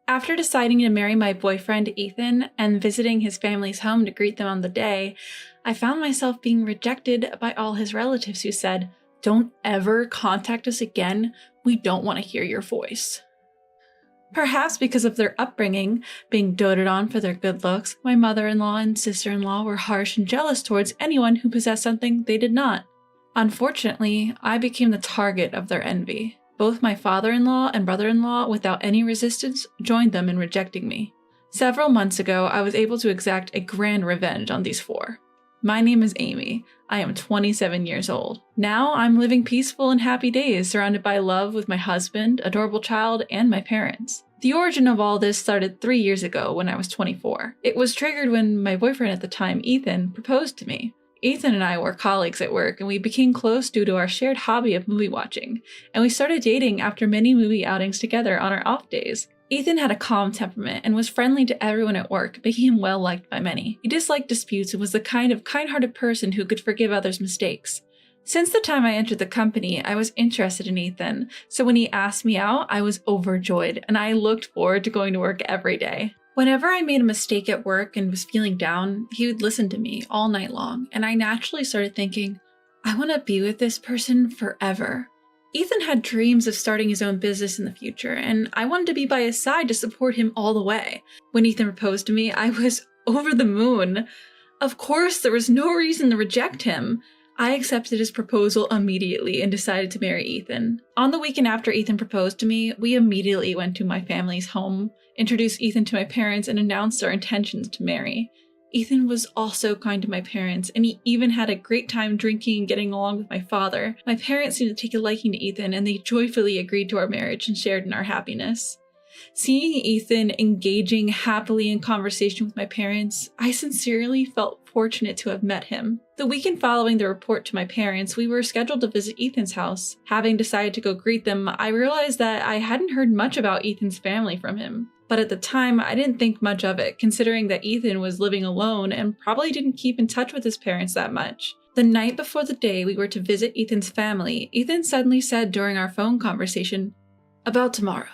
After deciding to marry my boyfriend Ethan and visiting his family's home to greet them on the day, I found myself being rejected by all his relatives who said, "Don't ever contact us again. We don't want to hear your voice." Perhaps because of their upbringing, being doted on for their good looks, my mother-in-law and sister-in-law were harsh and jealous towards anyone who possessed something they did not. Unfortunately, I became the target of their envy. Both my father-in-law and brother-in-law, without any resistance, joined them in rejecting me. Several months ago, I was able to exact a grand revenge on these four. My name is Amy. I am 27 years old. Now I'm living peaceful and happy days surrounded by love with my husband, adorable child, and my parents. The origin of all this started 3 years ago when I was 24. It was triggered when my boyfriend at the time, Ethan, proposed to me. Ethan and I were colleagues at work, and we became close due to our shared hobby of movie watching, and we started dating after many movie outings together on our off days. Ethan had a calm temperament and was friendly to everyone at work, making him well liked by many. He disliked disputes and was the kind of kind-hearted person who could forgive others' mistakes. Since the time I entered the company, I was interested in Ethan, so when he asked me out, I was overjoyed, and I looked forward to going to work every day. Whenever I made a mistake at work and was feeling down, he would listen to me all night long, and I naturally started thinking, I want to be with this person forever. Ethan had dreams of starting his own business in the future, and I wanted to be by his side to support him all the way. When Ethan proposed to me, I was over the moon. Of course, there was no reason to reject him. I accepted his proposal immediately and decided to marry Ethan. On the weekend after Ethan proposed to me, we immediately went to my family's home, introduced Ethan to my parents, and announced our intentions to marry. Ethan was also kind to my parents, and he even had a great time drinking and getting along with my father. My parents seemed to take a liking to Ethan, and they joyfully agreed to our marriage and shared in our happiness. Seeing Ethan engaging happily in conversation with my parents, I sincerely felt fortunate to have met him. The weekend following the report to my parents, we were scheduled to visit Ethan's house. Having decided to go greet them, I realized that I hadn't heard much about Ethan's family from him. But at the time, I didn't think much of it, considering that Ethan was living alone and probably didn't keep in touch with his parents that much. The night before the day we were to visit Ethan's family, Ethan suddenly said during our phone conversation, "About tomorrow.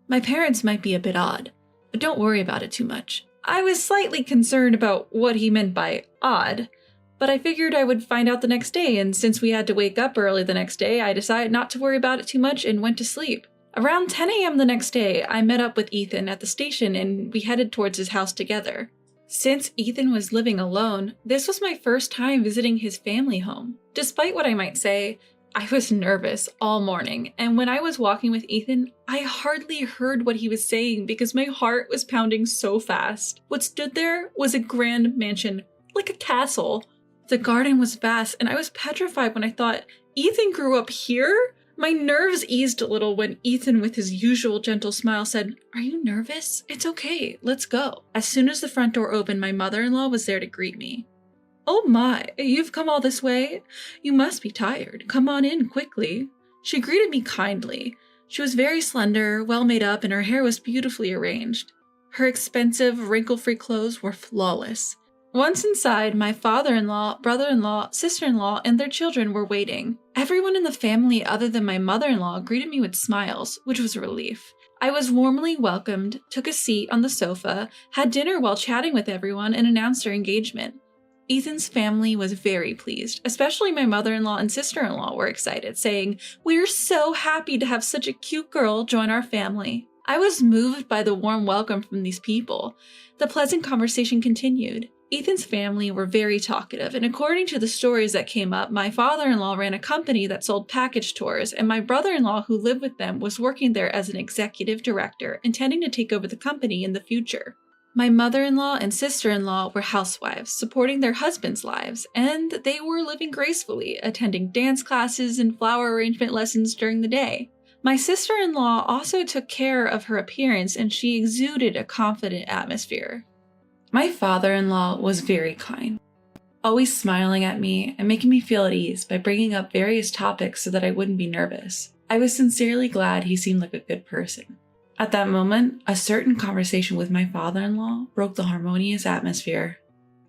My parents might be a bit odd, but don't worry about it too much." I was slightly concerned about what he meant by odd, but I figured I would find out the next day, and since we had to wake up early the next day, I decided not to worry about it too much and went to sleep. Around 10 a.m. the next day, I met up with Ethan at the station and we headed towards his house together. Since Ethan was living alone, this was my first time visiting his family home. Despite what I might say, I was nervous all morning, and when I was walking with Ethan, I hardly heard what he was saying because my heart was pounding so fast. What stood there was a grand mansion, like a castle. The garden was vast, and I was petrified when I thought, Ethan grew up here? My nerves eased a little when Ethan, with his usual gentle smile, said, "Are you nervous? It's okay, let's go." As soon as the front door opened, my mother-in-law was there to greet me. "Oh my, you've come all this way? You must be tired. Come on in quickly." She greeted me kindly. She was very slender, well made up, and her hair was beautifully arranged. Her expensive, wrinkle-free clothes were flawless. Once inside, my father-in-law, brother-in-law, sister-in-law, and their children were waiting. Everyone in the family other than my mother-in-law greeted me with smiles, which was a relief. I was warmly welcomed, took a seat on the sofa, had dinner while chatting with everyone, and announced our engagement. Ethan's family was very pleased, especially my mother-in-law and sister-in-law were excited, saying, "We're so happy to have such a cute girl join our family." I was moved by the warm welcome from these people. The pleasant conversation continued. Ethan's family were very talkative, and according to the stories that came up, my father-in-law ran a company that sold package tours, and my brother-in-law who lived with them was working there as an executive director, intending to take over the company in the future. My mother-in-law and sister-in-law were housewives, supporting their husbands' lives, and they were living gracefully, attending dance classes and flower arrangement lessons during the day. My sister-in-law also took care of her appearance, and she exuded a confident atmosphere. My father-in-law was very kind, always smiling at me and making me feel at ease by bringing up various topics so that I wouldn't be nervous. I was sincerely glad he seemed like a good person. At that moment, a certain conversation with my father-in-law broke the harmonious atmosphere.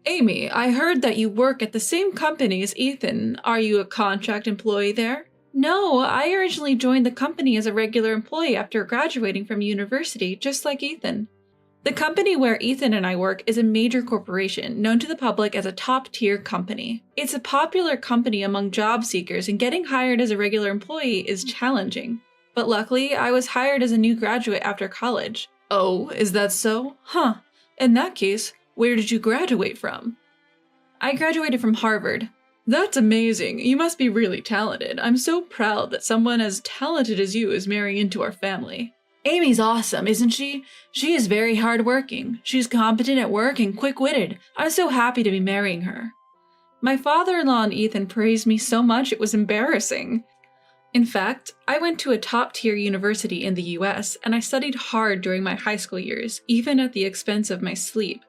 "Amy, I heard that you work at the same company as Ethan. Are you a contract employee there?" No, I originally joined the company as a regular employee after graduating from university, just like Ethan. The company where Ethan and I work is a major corporation, known to the public as a top-tier company. It's a popular company among job seekers, and getting hired as a regular employee is challenging. But luckily, I was hired as a new graduate after college. Oh, is that so? Huh. In that case, where did you graduate from? I graduated from Harvard. That's amazing. You must be really talented. I'm so proud that someone as talented as you is marrying into our family. Amy's awesome, isn't she? She is very hardworking. She's competent at work and quick-witted. I'm so happy to be marrying her. My father-in-law and Ethan praised me so much it was embarrassing. In fact, I went to a top-tier university in the US, and I studied hard during my high school years, even at the expense of my sleep.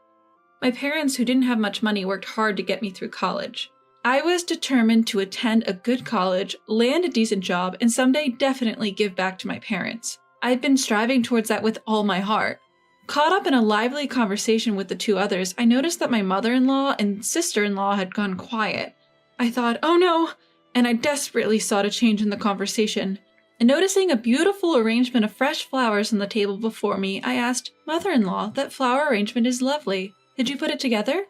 My parents, who didn't have much money, worked hard to get me through college. I was determined to attend a good college, land a decent job, and someday definitely give back to my parents. I've been striving towards that with all my heart. Caught up in a lively conversation with the two others, I noticed that my mother-in-law and sister-in-law had gone quiet. I thought, oh no, and I desperately sought a change in the conversation. And noticing a beautiful arrangement of fresh flowers on the table before me, I asked, "Mother-in-law, that flower arrangement is lovely. Did you put it together?"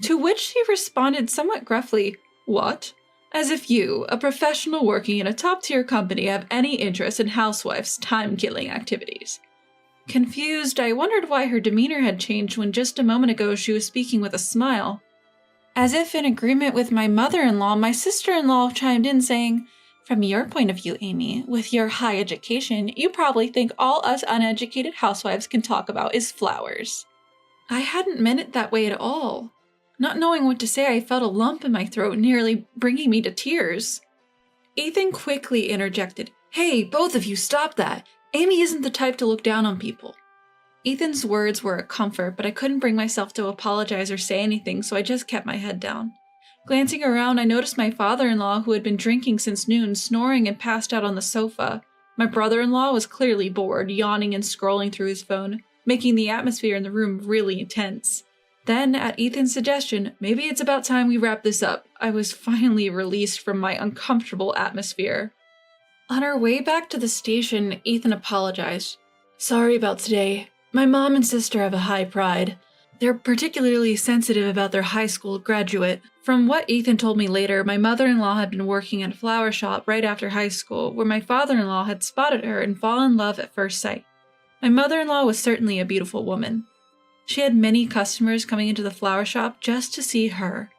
To which she responded somewhat gruffly, "What? As if you, a professional working in a top-tier company, have any interest in housewives' time-killing activities." Confused, I wondered why her demeanor had changed when just a moment ago she was speaking with a smile. As if in agreement with my mother-in-law, my sister-in-law chimed in saying, "From your point of view, Amy, with your high education, you probably think all us uneducated housewives can talk about is flowers." I hadn't meant it that way at all. Not knowing what to say, I felt a lump in my throat, nearly bringing me to tears. Ethan quickly interjected, "Hey, both of you, stop that. Amy isn't the type to look down on people." Ethan's words were a comfort, but I couldn't bring myself to apologize or say anything, so I just kept my head down. Glancing around, I noticed my father-in-law, who had been drinking since noon, snoring and passed out on the sofa. My brother-in-law was clearly bored, yawning and scrolling through his phone, making the atmosphere in the room really tense. Then, at Ethan's suggestion, "Maybe it's about time we wrap this up," I was finally released from my uncomfortable atmosphere. On our way back to the station, Ethan apologized. "Sorry about today. My mom and sister have a high pride. They're particularly sensitive about their high school graduate." From what Ethan told me later, my mother-in-law had been working at a flower shop right after high school, where my father-in-law had spotted her and fallen in love at first sight. My mother-in-law was certainly a beautiful woman. She had many customers coming into the flower shop just to see her.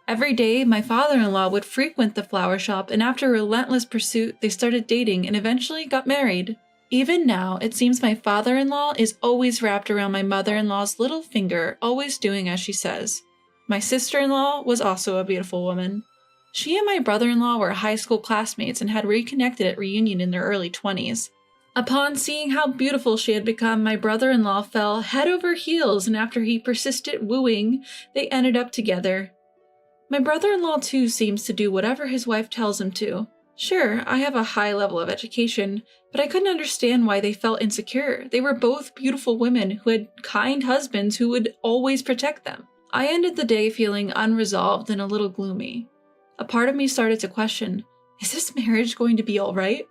Every day, my father-in-law would frequent the flower shop, and after a relentless pursuit, they started dating and eventually got married. Even now, it seems my father-in-law is always wrapped around my mother-in-law's little finger, always doing as she says. My sister-in-law was also a beautiful woman. She and my brother-in-law were high school classmates and had reconnected at reunion in their early 20s. Upon seeing how beautiful she had become, my brother-in-law fell head over heels, and after he persisted wooing, they ended up together. My brother-in-law too seems to do whatever his wife tells him to. Sure, I have a high level of education, but I couldn't understand why they felt insecure. They were both beautiful women who had kind husbands who would always protect them. I ended the day feeling unresolved and a little gloomy. A part of me started to question, is this marriage going to be all right?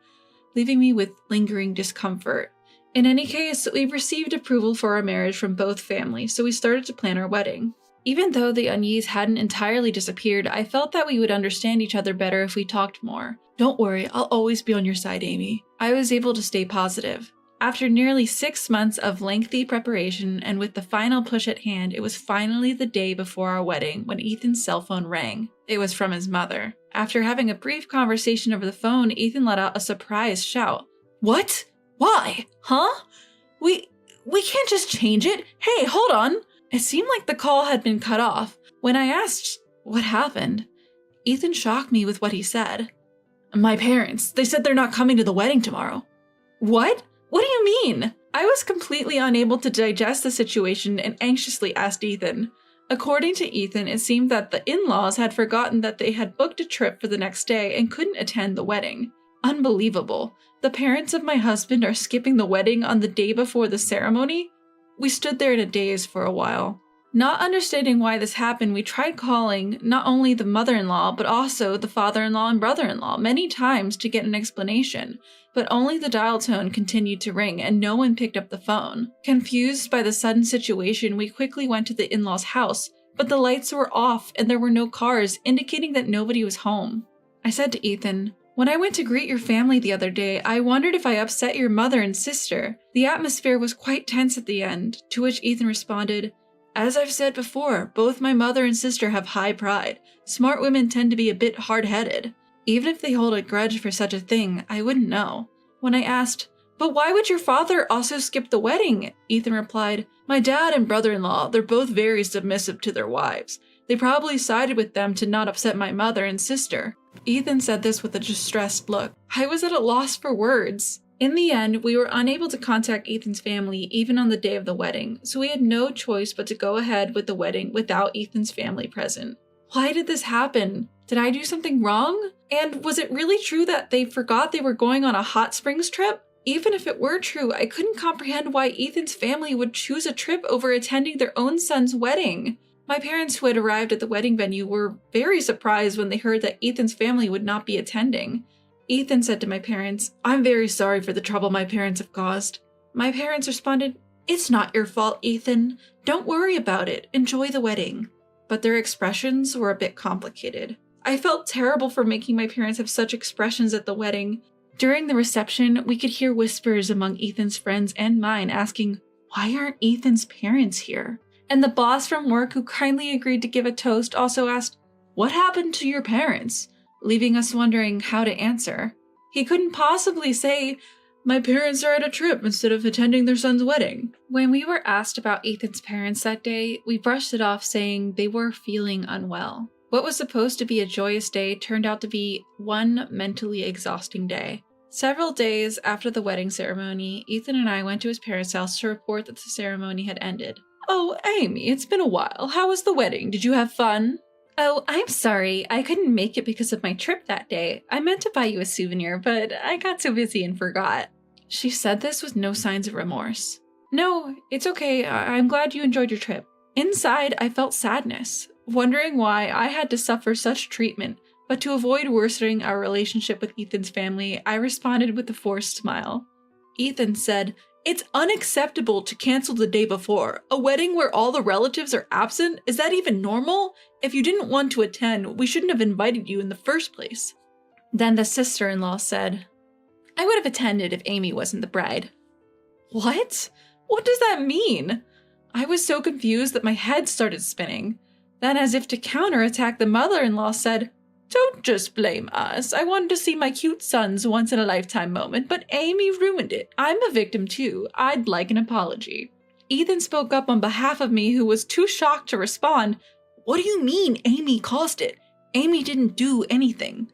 Leaving me with lingering discomfort. In any case, we received approval for our marriage from both families, so we started to plan our wedding. Even though the unease hadn't entirely disappeared, I felt that we would understand each other better if we talked more. "Don't worry, I'll always be on your side, Amy." I was able to stay positive. After nearly 6 months of lengthy preparation and with the final push at hand, it was finally the day before our wedding when Ethan's cell phone rang. It was from his mother. After having a brief conversation over the phone, Ethan let out a surprised shout. "What? Why? Huh? We can't just change it. Hey, hold on." It seemed like the call had been cut off. When I asked what happened, Ethan shocked me with what he said. "My parents, they said they're not coming to the wedding tomorrow." "What? What do you mean?" I was completely unable to digest the situation and anxiously asked Ethan. According to Ethan, it seemed that the in-laws had forgotten that they had booked a trip for the next day and couldn't attend the wedding. Unbelievable. The parents of my husband are skipping the wedding on the day before the ceremony? We stood there in a daze for a while. Not understanding why this happened, we tried calling not only the mother-in-law, but also the father-in-law and brother-in-law many times to get an explanation, but only the dial tone continued to ring and no one picked up the phone. Confused by the sudden situation, we quickly went to the in-laws' house, but the lights were off and there were no cars, indicating that nobody was home. I said to Ethan, "When I went to greet your family the other day, I wondered if I upset your mother and sister." The atmosphere was quite tense at the end, to which Ethan responded, "As I've said before, both my mother and sister have high pride. Smart women tend to be a bit hard-headed. Even if they hold a grudge for such a thing, I wouldn't know." When I asked, "But why would your father also skip the wedding?" Ethan replied, "My dad and brother-in-law, they're both very submissive to their wives. They probably sided with them to not upset my mother and sister." Ethan said this with a distressed look. I was at a loss for words. In the end, we were unable to contact Ethan's family even on the day of the wedding, so we had no choice but to go ahead with the wedding without Ethan's family present. Why did this happen? Did I do something wrong? And was it really true that they forgot they were going on a hot springs trip? Even if it were true, I couldn't comprehend why Ethan's family would choose a trip over attending their own son's wedding. My parents, who had arrived at the wedding venue, were very surprised when they heard that Ethan's family would not be attending. Ethan said to my parents, "I'm very sorry for the trouble my parents have caused." My parents responded, "It's not your fault, Ethan. Don't worry about it. Enjoy the wedding." But their expressions were a bit complicated. I felt terrible for making my parents have such expressions at the wedding. During the reception, we could hear whispers among Ethan's friends and mine asking, "Why aren't Ethan's parents here?" And the boss from work, who kindly agreed to give a toast, also asked, "What happened to your parents?" leaving us wondering how to answer. He couldn't possibly say, "My parents are at a trip instead of attending their son's wedding." When we were asked about Ethan's parents that day, we brushed it off saying they were feeling unwell. What was supposed to be a joyous day turned out to be one mentally exhausting day. Several days after the wedding ceremony, Ethan and I went to his parents' house to report that the ceremony had ended. "Oh, Amy, it's been a while. How was the wedding? Did you have fun?" "Oh, I'm sorry. I couldn't make it because of my trip that day. I meant to buy you a souvenir, but I got so busy and forgot." She said this with no signs of remorse. "No, it's okay. I'm glad you enjoyed your trip." Inside, I felt sadness, wondering why I had to suffer such treatment, but to avoid worsening our relationship with Ethan's family, I responded with a forced smile. Ethan said, "It's unacceptable to cancel the day before. A wedding where all the relatives are absent? Is that even normal? If you didn't want to attend, we shouldn't have invited you in the first place." Then the sister-in-law said, "I would have attended if Amy wasn't the bride." What? What does that mean? I was so confused that my head started spinning. Then, as if to counterattack, the mother-in-law said, "Don't just blame us. I wanted to see my cute son's once-in-a-lifetime moment, but Amy ruined it. I'm a victim too. I'd like an apology." Ethan spoke up on behalf of me, who was too shocked to respond. "What do you mean Amy caused it? Amy didn't do anything."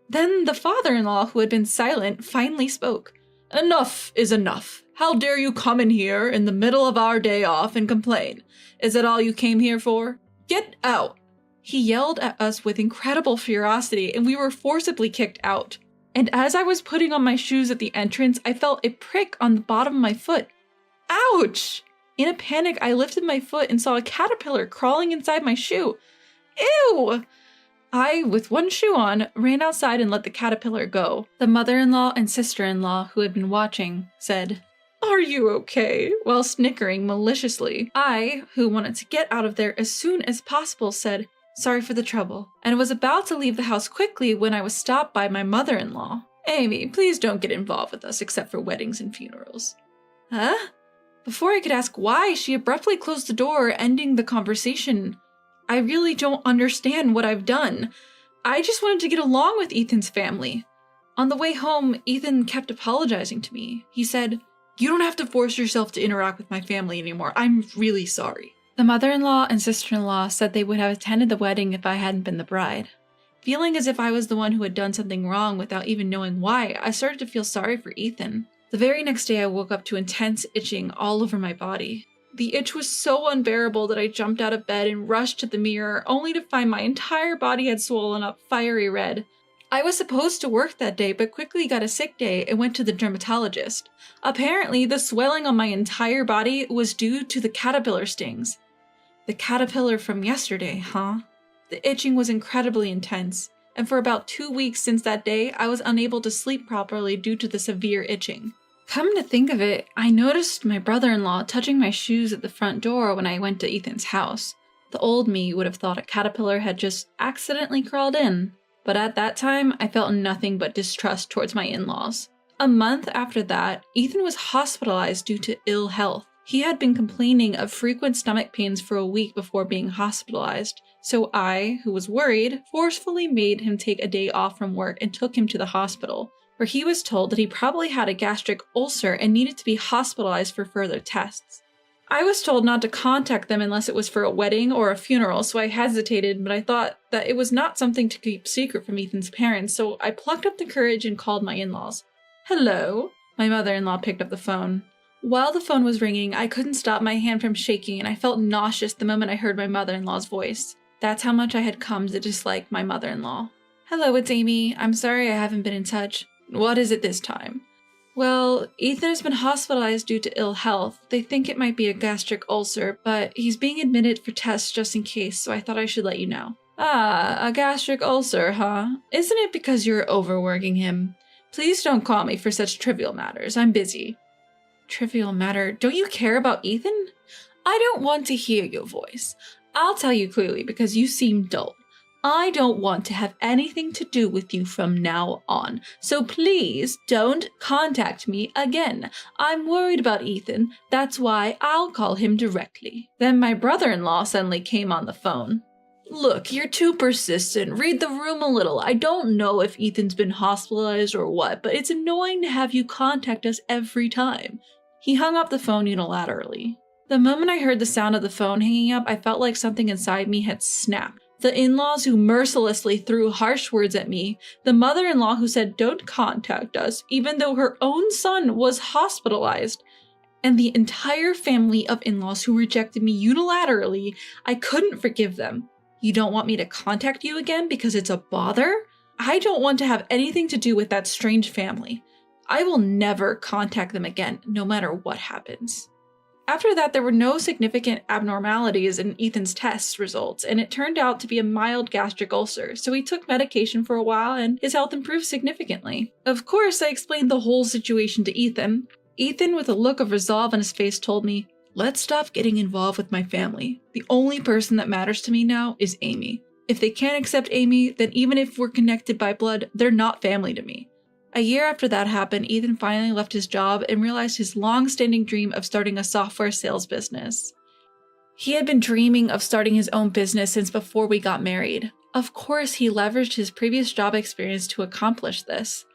Then the father-in-law, who had been silent, finally spoke. "Enough is enough. How dare you come in here in the middle of our day off and complain? Is that all you came here for? Get out!" He yelled at us with incredible ferocity, and we were forcibly kicked out. And as I was putting on my shoes at the entrance, I felt a prick on the bottom of my foot. Ouch! In a panic, I lifted my foot and saw a caterpillar crawling inside my shoe. Ew! I, with one shoe on, ran outside and let the caterpillar go. The mother-in-law and sister-in-law, who had been watching, said, "Are you okay?" while snickering maliciously. I, who wanted to get out of there as soon as possible, said, "Sorry for the trouble," and was about to leave the house quickly when I was stopped by my mother-in-law. "Amy, please don't get involved with us except for weddings and funerals." Huh? Before I could ask why, she abruptly closed the door, ending the conversation. I really don't understand what I've done. I just wanted to get along with Ethan's family. On the way home, Ethan kept apologizing to me. He said, "You don't have to force yourself to interact with my family anymore. I'm really sorry." The mother-in-law and sister-in-law said they would have attended the wedding if I hadn't been the bride. Feeling as if I was the one who had done something wrong without even knowing why, I started to feel sorry for Ethan. The very next day, I woke up to intense itching all over my body. The itch was so unbearable that I jumped out of bed and rushed to the mirror, only to find my entire body had swollen up fiery red. I was supposed to work that day, but quickly got a sick day and went to the dermatologist. Apparently, the swelling on my entire body was due to the caterpillar stings. The caterpillar from yesterday, huh? The itching was incredibly intense, and for about 2 weeks since that day, I was unable to sleep properly due to the severe itching. Come to think of it, I noticed my brother-in-law touching my shoes at the front door when I went to Ethan's house. The old me would have thought a caterpillar had just accidentally crawled in, but at that time, I felt nothing but distrust towards my in-laws. A month after that, Ethan was hospitalized due to ill health. He had been complaining of frequent stomach pains for a week before being hospitalized, so I, who was worried, forcefully made him take a day off from work and took him to the hospital, where he was told that he probably had a gastric ulcer and needed to be hospitalized for further tests. I was told not to contact them unless it was for a wedding or a funeral, so I hesitated, but I thought that it was not something to keep secret from Ethan's parents, so I plucked up the courage and called my in-laws. Hello? My mother-in-law picked up the phone. While the phone was ringing, I couldn't stop my hand from shaking, and I felt nauseous the moment I heard my mother-in-law's voice. That's how much I had come to dislike my mother-in-law. Hello, it's Amy. I'm sorry I haven't been in touch. What is it this time? Well, Ethan has been hospitalized due to ill health. They think it might be a gastric ulcer, but he's being admitted for tests just in case, so I thought I should let you know. Ah, a gastric ulcer, huh? Isn't it because you're overworking him? Please don't call me for such trivial matters. I'm busy. Trivial matter? Don't you care about Ethan? I don't want to hear your voice. I'll tell you clearly because you seem dull. I don't want to have anything to do with you from now on, so please don't contact me again. I'm worried about Ethan, that's why I'll call him directly. Then my brother-in-law suddenly came on the phone. Look, you're too persistent. Read the room a little. I don't know if Ethan's been hospitalized or what, but it's annoying to have you contact us every time. He hung up the phone unilaterally. The moment I heard the sound of the phone hanging up, I felt like something inside me had snapped. The in-laws who mercilessly threw harsh words at me, the mother-in-law who said don't contact us even though her own son was hospitalized, and the entire family of in-laws who rejected me unilaterally, I couldn't forgive them. You don't want me to contact you again because it's a bother? I don't want to have anything to do with that strange family. I will never contact them again, no matter what happens. After that, there were no significant abnormalities in Ethan's test results, and it turned out to be a mild gastric ulcer, so he took medication for a while and his health improved significantly. Of course, I explained the whole situation to Ethan. Ethan, with a look of resolve on his face, told me, "Let's stop getting involved with my family. The only person that matters to me now is Amy. If they can't accept Amy, then even if we're connected by blood, they're not family to me." A year after that happened, Ethan finally left his job and realized his long-standing dream of starting a software sales business. He had been dreaming of starting his own business since before we got married. Of course, he leveraged his previous job experience to accomplish this.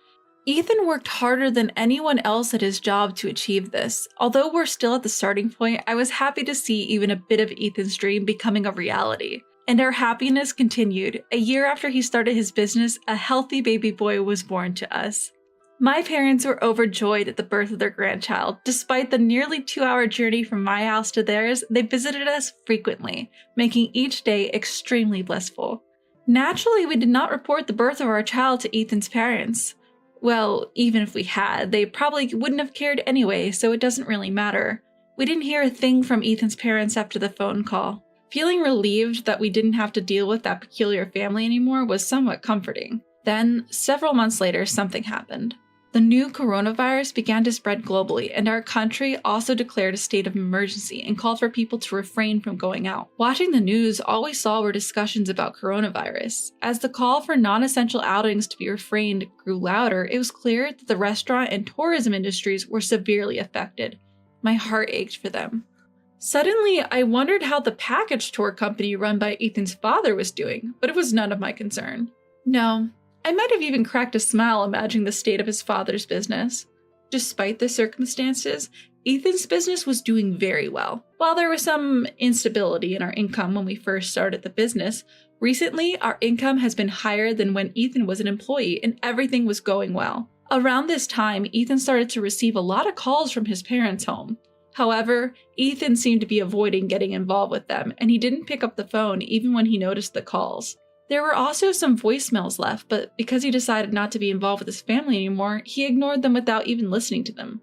Ethan worked harder than anyone else at his job to achieve this. Although we're still at the starting point, I was happy to see even a bit of Ethan's dream becoming a reality. And our happiness continued. A year after he started his business, a healthy baby boy was born to us. My parents were overjoyed at the birth of their grandchild. Despite the nearly 2-hour journey from my house to theirs, they visited us frequently, making each day extremely blissful. Naturally, we did not report the birth of our child to Ethan's parents. Well, even if we had, they probably wouldn't have cared anyway, so it doesn't really matter. We didn't hear a thing from Ethan's parents after the phone call. Feeling relieved that we didn't have to deal with that peculiar family anymore was somewhat comforting. Then, several months later, something happened. The new coronavirus began to spread globally, and our country also declared a state of emergency and called for people to refrain from going out. Watching the news, all we saw were discussions about coronavirus. As the call for non-essential outings to be refrained grew louder, it was clear that the restaurant and tourism industries were severely affected. My heart ached for them. Suddenly, I wondered how the package tour company run by Ethan's father was doing, but it was none of my concern. No, I might have even cracked a smile imagining the state of his father's business. Despite the circumstances, Ethan's business was doing very well. While there was some instability in our income when we first started the business, recently our income has been higher than when Ethan was an employee and everything was going well. Around this time, Ethan started to receive a lot of calls from his parents' home. However, Ethan seemed to be avoiding getting involved with them, and he didn't pick up the phone even when he noticed the calls. There were also some voicemails left, but because he decided not to be involved with his family anymore, he ignored them without even listening to them.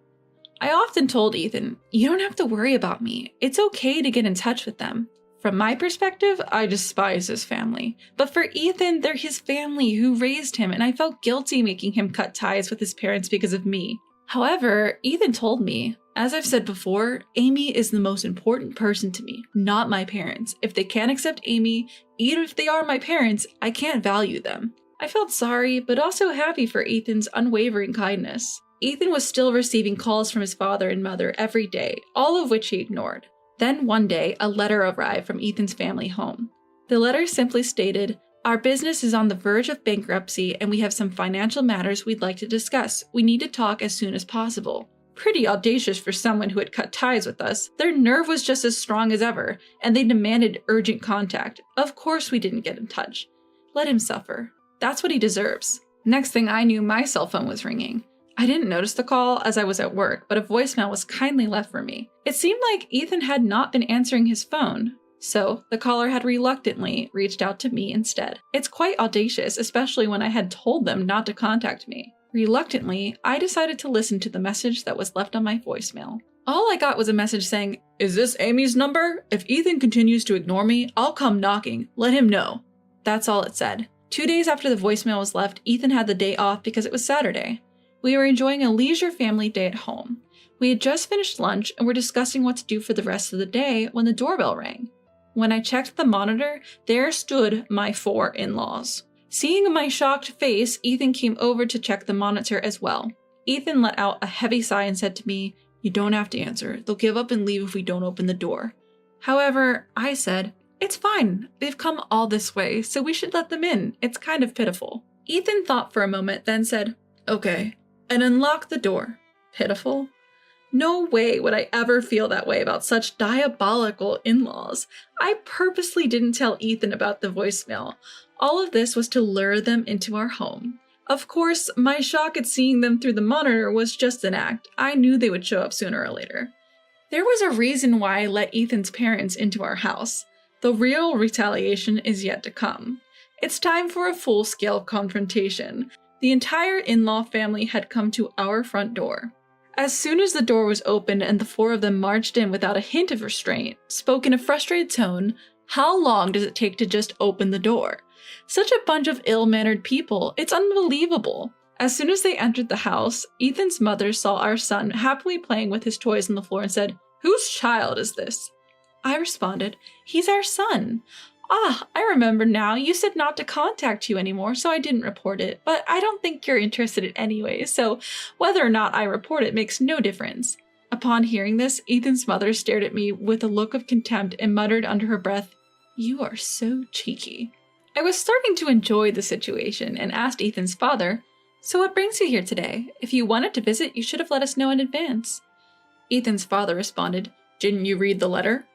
I often told Ethan, "You don't have to worry about me. It's okay to get in touch with them. From my perspective, I despise his family. But for Ethan, they're his family who raised him, and I felt guilty making him cut ties with his parents because of me. However, Ethan told me, as I've said before, Amy is the most important person to me, not my parents. If they can't accept Amy, even if they are my parents, I can't value them. I felt sorry, but also happy for Ethan's unwavering kindness. Ethan was still receiving calls from his father and mother every day, all of which he ignored. Then one day, a letter arrived from Ethan's family home. The letter simply stated, "Our business is on the verge of bankruptcy and we have some financial matters we'd like to discuss. We need to talk as soon as possible." Pretty audacious for someone who had cut ties with us. Their nerve was just as strong as ever, and they demanded urgent contact. Of course we didn't get in touch. Let him suffer. That's what he deserves. Next thing I knew, my cell phone was ringing. I didn't notice the call as I was at work, but a voicemail was kindly left for me. It seemed like Ethan had not been answering his phone, so the caller had reluctantly reached out to me instead. It's quite audacious, especially when I had told them not to contact me. Reluctantly, I decided to listen to the message that was left on my voicemail. All I got was a message saying, "Is this Amy's number? If Ethan continues to ignore me, I'll come knocking. Let him know." That's all it said. 2 days after the voicemail was left, Ethan had the day off because it was Saturday. We were enjoying a leisure family day at home. We had just finished lunch and were discussing what to do for the rest of the day when the doorbell rang. When I checked the monitor, there stood my 4 in-laws. Seeing my shocked face, Ethan came over to check the monitor as well. Ethan let out a heavy sigh and said to me, "You don't have to answer. They'll give up and leave if we don't open the door." However, I said, "It's fine. They've come all this way, so we should let them in. It's kind of pitiful." Ethan thought for a moment, then said, "Okay," and unlocked the door. Pitiful? No way would I ever feel that way about such diabolical in-laws. I purposely didn't tell Ethan about the voicemail. All of this was to lure them into our home. Of course, my shock at seeing them through the monitor was just an act. I knew they would show up sooner or later. There was a reason why I let Ethan's parents into our house. The real retaliation is yet to come. It's time for a full-scale confrontation. The entire in-law family had come to our front door. As soon as the door was opened and the 4 of them marched in without a hint of restraint, spoke in a frustrated tone, "How long does it take to just open the door?" Such a bunch of ill-mannered people, it's unbelievable. As soon as they entered the house, Ethan's mother saw our son happily playing with his toys on the floor and said, "Whose child is this?" I responded, "He's our son." "Ah, I remember now. You said not to contact you anymore, so I didn't report it. But I don't think you're interested in anyway, so whether or not I report it makes no difference." Upon hearing this, Ethan's mother stared at me with a look of contempt and muttered under her breath, "You are so cheeky." I was starting to enjoy the situation and asked Ethan's father, "So what brings you here today? If you wanted to visit, you should have let us know in advance." Ethan's father responded, "Didn't you read the letter?"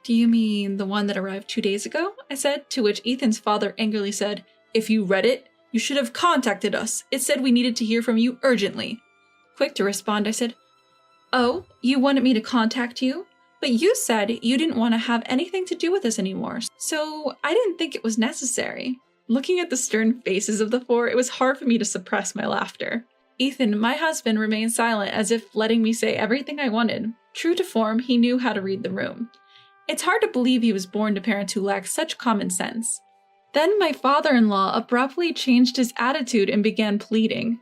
"Do you mean the one that arrived 2 days ago?" I said, to which Ethan's father angrily said, "If you read it, you should have contacted us. It said we needed to hear from you urgently." Quick to respond, I said, "Oh, you wanted me to contact you? But you said you didn't want to have anything to do with us anymore, so I didn't think it was necessary." Looking at the stern faces of the 4, it was hard for me to suppress my laughter. Ethan, my husband, remained silent as if letting me say everything I wanted. True to form, he knew how to read the room. It's hard to believe he was born to parents who lacked such common sense. Then my father-in-law abruptly changed his attitude and began pleading.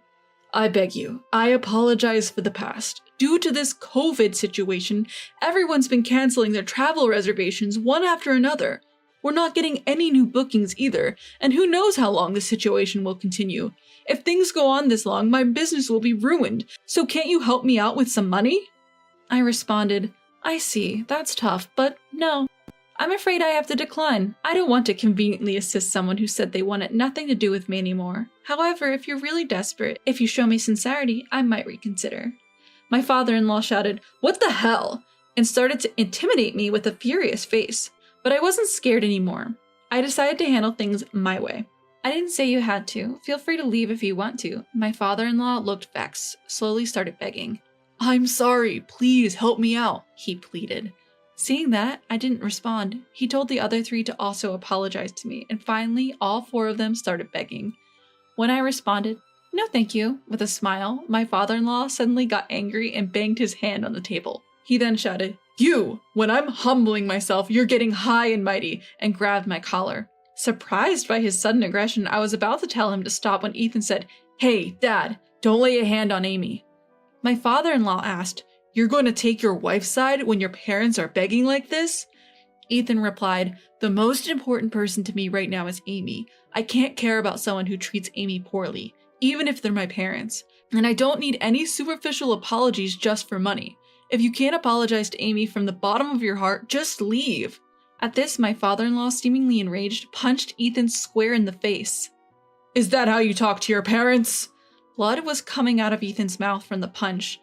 "I beg you, I apologize for the past. Due to this COVID situation, everyone's been canceling their travel reservations one after another. We're not getting any new bookings either, and who knows how long this situation will continue. If things go on this long, my business will be ruined, so can't you help me out with some money?" I responded, "I see, that's tough, but no. I'm afraid I have to decline. I don't want to conveniently assist someone who said they wanted nothing to do with me anymore. However, if you're really desperate, if you show me sincerity, I might reconsider." My father-in-law shouted, "What the hell?" and started to intimidate me with a furious face. But I wasn't scared anymore. I decided to handle things my way. "I didn't say you had to. Feel free to leave if you want to." My father-in-law looked vexed, slowly started begging. "I'm sorry, please help me out," he pleaded. Seeing that, I didn't respond. He told the other 3 to also apologize to me, and finally all 4 of them started begging. When I responded, "No thank you," with a smile, my father-in-law suddenly got angry and banged his hand on the table. He then shouted, "You! When I'm humbling myself, you're getting high and mighty," and grabbed my collar. Surprised by his sudden aggression, I was about to tell him to stop when Ethan said, "Hey, Dad, don't lay a hand on Amy." My father-in-law asked, "You're going to take your wife's side when your parents are begging like this?" Ethan replied, "The most important person to me right now is Amy. I can't care about someone who treats Amy poorly, even if they're my parents. And I don't need any superficial apologies just for money. If you can't apologize to Amy from the bottom of your heart, just leave." At this, my father-in-law, seemingly enraged, punched Ethan square in the face. "Is that how you talk to your parents?" Blood was coming out of Ethan's mouth from the punch.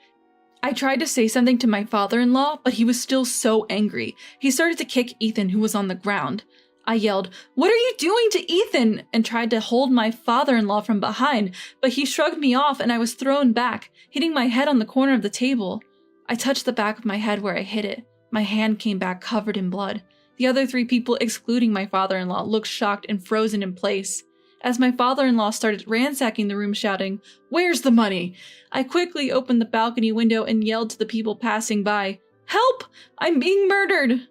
I tried to say something to my father-in-law, but he was still so angry. He started to kick Ethan, who was on the ground. I yelled, "What are you doing to Ethan?" and tried to hold my father-in-law from behind, but he shrugged me off and I was thrown back, hitting my head on the corner of the table. I touched the back of my head where I hit it. My hand came back covered in blood. The other 3 people, excluding my father-in-law, looked shocked and frozen in place. As my father-in-law started ransacking the room shouting, "Where's the money?" I quickly opened the balcony window and yelled to the people passing by, "Help! I'm being murdered!"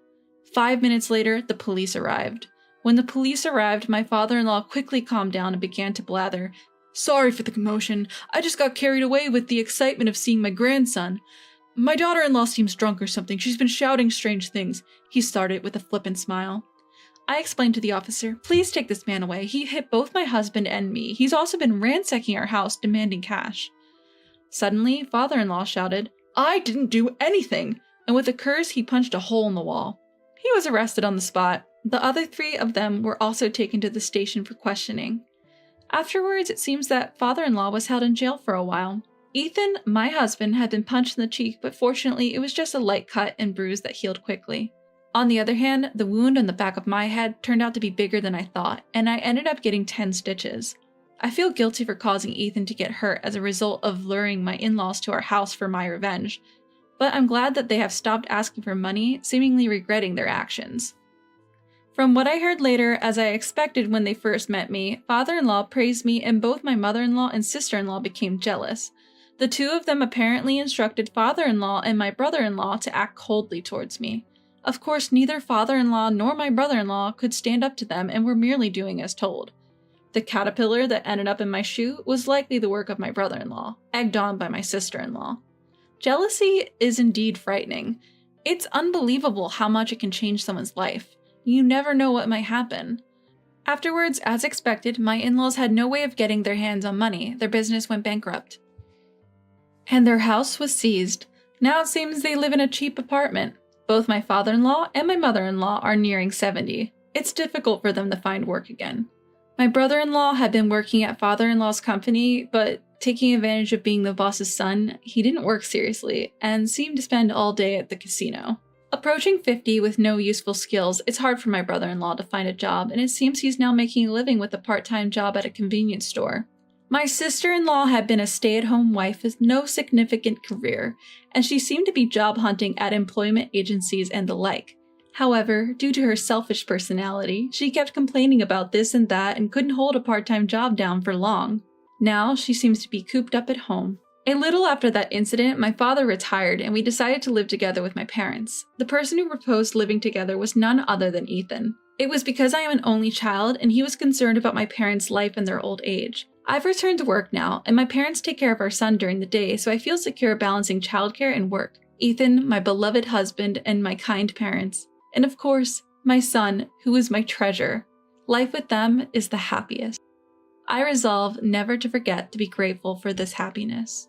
5 minutes later, the police arrived. When the police arrived, my father-in-law quickly calmed down and began to blather, "Sorry for the commotion. I just got carried away with the excitement of seeing my grandson. My daughter-in-law seems drunk or something. She's been shouting strange things," he started with a flippant smile. I explained to the officer, "Please take this man away. He hit both my husband and me. He's also been ransacking our house, demanding cash." Suddenly, father-in-law shouted, "I didn't do anything," and with a curse, he punched a hole in the wall. He was arrested on the spot. The other 3 of them were also taken to the station for questioning. Afterwards, it seems that father-in-law was held in jail for a while. Ethan, my husband, had been punched in the cheek, but fortunately, it was just a light cut and bruise that healed quickly. On the other hand, the wound on the back of my head turned out to be bigger than I thought, and I ended up getting 10 stitches. I feel guilty for causing Ethan to get hurt as a result of luring my in-laws to our house for my revenge, but I'm glad that they have stopped asking for money, seemingly regretting their actions. From what I heard later, as I expected when they first met me, father-in-law praised me and both my mother-in-law and sister-in-law became jealous. The 2 of them apparently instructed father-in-law and my brother-in-law to act coldly towards me. Of course, neither father-in-law nor my brother-in-law could stand up to them and were merely doing as told. The caterpillar that ended up in my shoe was likely the work of my brother-in-law, egged on by my sister-in-law. Jealousy is indeed frightening. It's unbelievable how much it can change someone's life. You never know what might happen. Afterwards, as expected, my in-laws had no way of getting their hands on money. Their business went bankrupt. And their house was seized. Now it seems they live in a cheap apartment. Both my father-in-law and my mother-in-law are nearing 70. It's difficult for them to find work again. My brother-in-law had been working at father-in-law's company, but taking advantage of being the boss's son, he didn't work seriously and seemed to spend all day at the casino. Approaching 50 with no useful skills, it's hard for my brother-in-law to find a job, and it seems he's now making a living with a part-time job at a convenience store. My sister-in-law had been a stay-at-home wife with no significant career, and she seemed to be job hunting at employment agencies and the like. However, due to her selfish personality, she kept complaining about this and that and couldn't hold a part-time job down for long. Now, she seems to be cooped up at home. A little after that incident, my father retired and we decided to live together with my parents. The person who proposed living together was none other than Ethan. It was because I am an only child and he was concerned about my parents' life in their old age. I've returned to work now, and my parents take care of our son during the day, so I feel secure balancing childcare and work. Ethan, my beloved husband, and my kind parents. And of course, my son, who is my treasure. Life with them is the happiest. I resolve never to forget to be grateful for this happiness.